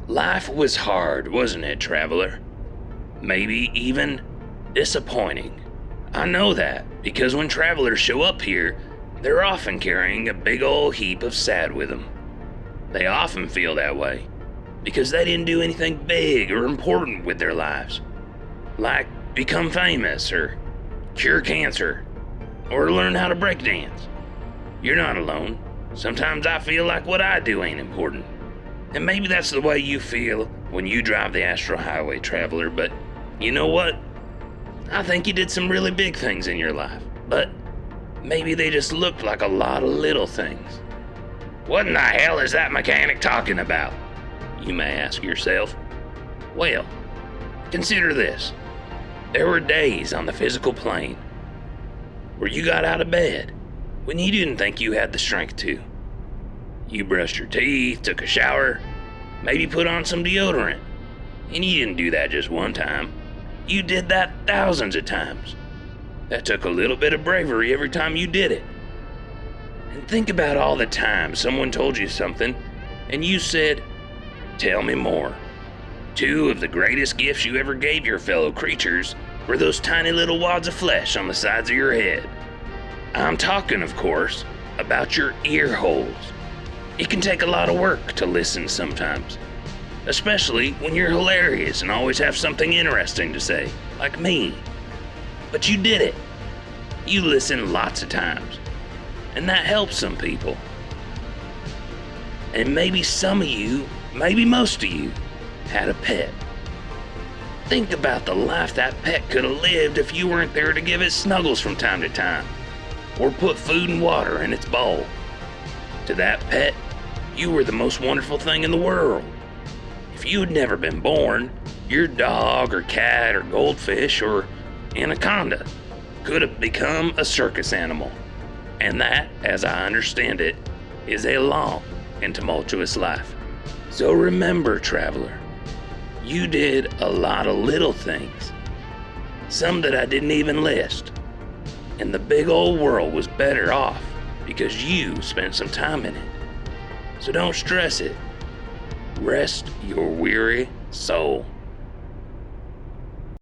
Life was hard, wasn't it, traveler? Maybe even disappointing. I know that because when travelers show up here, they're often carrying a big old heap of sad with them. They often feel that way because they didn't do anything big or important with their lives, like become famous or cure cancer or learn how to break dance. You're not alone. Sometimes I feel like what I do ain't important. And maybe that's the way you feel when you drive the Astral Highway, traveler, but you know what? I think you did some really big things in your life, but maybe they just looked like a lot of little things. What in the hell is that mechanic talking about? You may ask yourself. Well, consider this. There were days on the physical plane where you got out of bed when you didn't think you had the strength to. You brushed your teeth, took a shower, maybe put on some deodorant. And you didn't do that just one time. You did that thousands of times. That took a little bit of bravery every time you did it. And think about all the times someone told you something and you said, "Tell me more." Two of the greatest gifts you ever gave your fellow creatures were those tiny little wads of flesh on the sides of your head. I'm talking, of course, about your ear holes. It can take a lot of work to listen sometimes, especially when you're hilarious and always have something interesting to say, like me. But you did it. You listen lots of times, and that helps some people. And maybe some of you, maybe most of you, had a pet. Think about the life that pet could have lived if you weren't there to give it snuggles from time to time, or put food and water in its bowl. To that pet, you were the most wonderful thing in the world. If you had never been born, your dog or cat or goldfish or anaconda could have become a circus animal. And that, as I understand it, is a long and tumultuous life. So remember, traveler, you did a lot of little things, some that I didn't even list. And the big old world was better off because you spent some time in it. So don't stress it. Rest your weary soul.